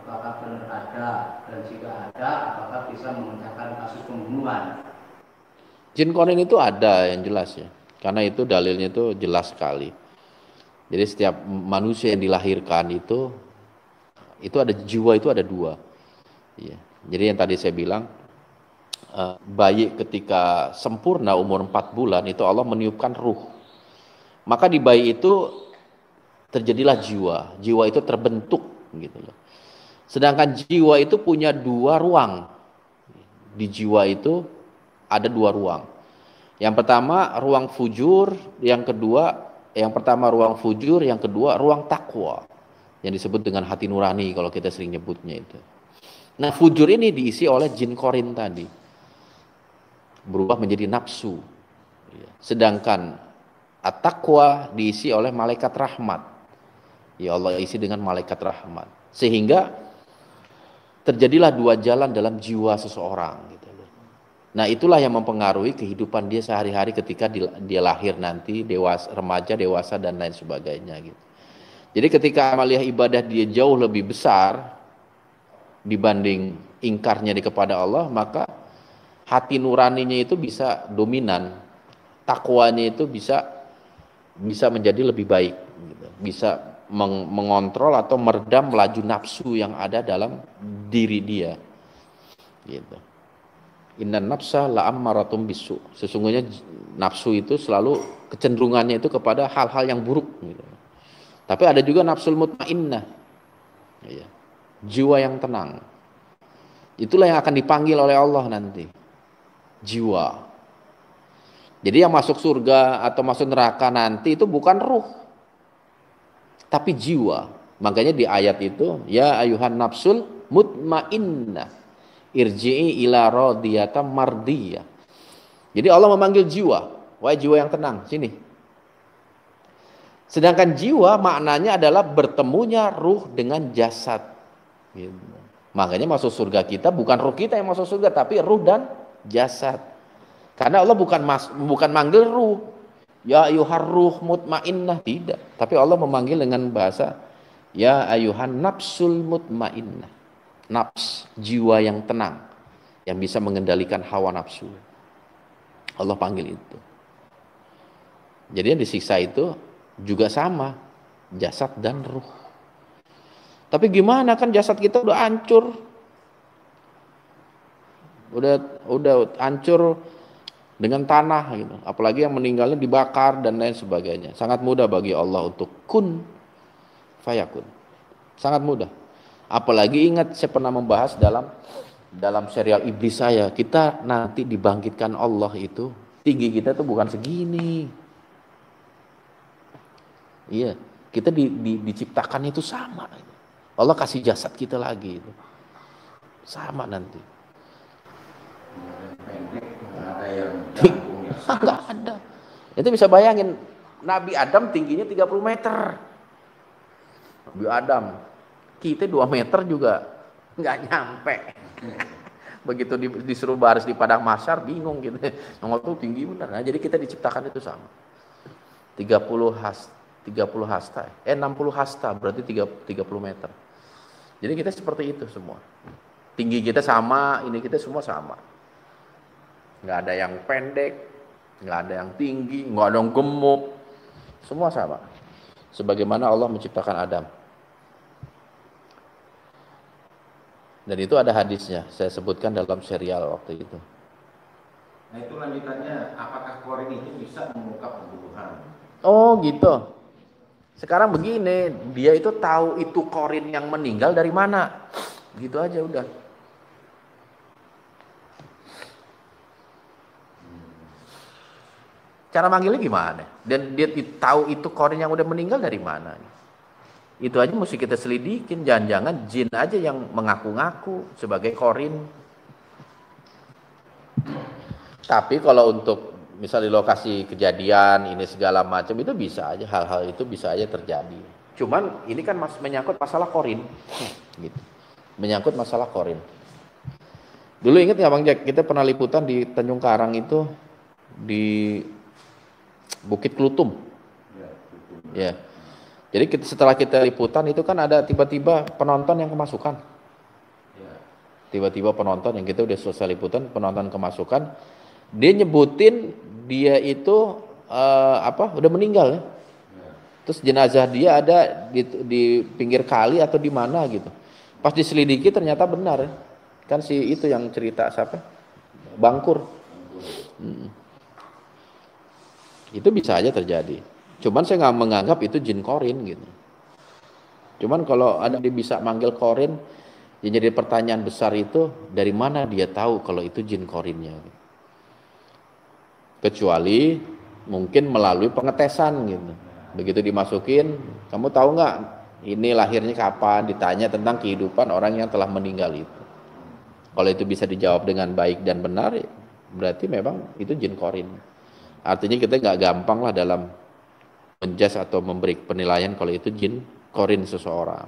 apakah benar ada, dan jika ada, apakah bisa memecahkan kasus pembunuhan? Jin korin itu ada yang jelas ya, karena itu dalilnya itu jelas sekali. Jadi setiap manusia yang dilahirkan itu ada jiwa, itu ada dua. Ya. Jadi yang tadi saya bilang, bayi ketika sempurna umur 4 bulan itu Allah meniupkan ruh. Maka di bayi itu terjadilah jiwa. Jiwa itu terbentuk gitu loh. Sedangkan jiwa itu punya dua ruang. Di jiwa itu ada dua ruang. Yang pertama ruang fujur, yang pertama ruang fujur, yang kedua ruang takwa. Yang disebut dengan hati nurani kalau kita sering nyebutnya itu. Nah, fujur ini diisi oleh jin korin tadi. Berubah menjadi nafsu. Sedangkan at-taqwa diisi oleh malaikat rahmat. Ya Allah isi dengan malaikat rahmat. Sehingga terjadilah dua jalan dalam jiwa seseorang gitu. Nah, itulah yang mempengaruhi kehidupan dia sehari-hari ketika dia lahir nanti, dewasa, remaja, dewasa dan lain sebagainya gitu. Jadi ketika amaliyah ibadah dia jauh lebih besar dibanding ingkarnya kepada Allah, maka hati nuraninya itu bisa dominan, takwanya itu bisa menjadi lebih baik gitu. Bisa mengontrol atau meredam laju nafsu yang ada dalam diri dia gitu. Innan nafsa la'ammaratum bisu. Sesungguhnya nafsu itu selalu kecenderungannya itu kepada hal-hal yang buruk gitu. Tapi ada juga nafsul mutmainnah. Ya. Jiwa yang tenang. Itulah yang akan dipanggil oleh Allah nanti. Jiwa. Jadi yang masuk surga atau masuk neraka nanti itu bukan ruh, tapi jiwa. Makanya di ayat itu, ya ayuhan nafsul mutmainnah, irji'i ila radiyata mardiyah. Jadi Allah memanggil jiwa, wahai jiwa yang tenang, sini. Sedangkan jiwa maknanya adalah bertemunya ruh dengan jasad. Gitu. Makanya masuk surga kita bukan ruh kita yang masuk surga, tapi ruh dan jasad. Karena Allah bukan manggil ruh, ya ayuhar ruh mutmainnah, tidak. Tapi Allah memanggil dengan bahasa ya ayuhan nafsul mutmainnah. Nafs, jiwa yang tenang, yang bisa mengendalikan hawa nafsu. Allah panggil itu. Jadi yang disiksa itu juga sama, jasad dan ruh. Tapi gimana, kan jasad kita udah hancur. Udah hancur dengan tanah gitu. Apalagi yang meninggalnya dibakar dan lain sebagainya. Sangat mudah bagi Allah untuk kun fayakun. Sangat mudah. Apalagi ingat saya pernah membahas dalam serial iblis saya, kita nanti dibangkitkan Allah itu tinggi kita tuh bukan segini. Iya, kita diciptakan itu sama. Allah kasih jasad kita lagi itu. Sama nanti. Enggak ada. Itu bisa bayangin, Nabi Adam tingginya 30 meter. Nabi Adam, kita 2 meter juga nggak nyampe. Begitu disuruh baris di padang mahsyar bingung gitu. Nongol tuh tinggi benar. Nah, jadi kita diciptakan itu sama. 30 hasta. 60 hasta berarti 30 meter. Jadi kita seperti itu semua. Tinggi kita sama, ini kita semua sama. Nggak ada yang pendek, nggak ada yang tinggi, nggak ada yang gemuk. Semua sama. Sebagaimana Allah menciptakan Adam. Dan itu ada hadisnya, saya sebutkan dalam serial waktu itu. Nah itu lanjutannya, apakah korin itu bisa mengungkap pembunuhan? Oh gitu. Sekarang begini, dia itu tahu itu korin yang meninggal dari mana. Gitu aja udah. Cara manggilnya gimana? Dan dia tahu itu korin yang udah meninggal dari mana. Itu aja mesti kita selidikin. Jangan-jangan jin aja yang mengaku-ngaku sebagai korin. Tapi kalau untuk misal di lokasi kejadian ini segala macam itu bisa aja, hal-hal itu bisa aja terjadi. Cuman ini kan menyangkut masalah korin, gitu. Menyangkut masalah korin. Dulu ingat nggak Bang Jack, kita pernah liputan di Tanjung Karang itu di Bukit Klutum. Ya. Jadi setelah kita liputan itu kan ada tiba-tiba penonton yang kemasukan. Tiba-tiba penonton yang kita udah selesai liputan, penonton kemasukan, dia nyebutin dia itu udah meninggal ya. Terus jenazah dia ada di pinggir kali atau di mana gitu. Pas diselidiki ternyata benar ya. Kan si itu yang cerita siapa? Bangkur. Itu bisa aja terjadi. Cuman saya nggak menganggap itu jin korin gitu. Cuman kalau ada dia bisa manggil korin, yang jadi pertanyaan besar itu dari mana dia tahu kalau itu jin korinnya. Kecuali mungkin melalui pengetesan gitu. Begitu dimasukin, kamu tahu nggak ini lahirnya kapan? Ditanya tentang kehidupan orang yang telah meninggal itu. Kalau itu bisa dijawab dengan baik dan benar, berarti memang itu jin korin. Artinya kita nggak gampang lah dalam menjudge atau memberi penilaian kalau itu jin korin seseorang.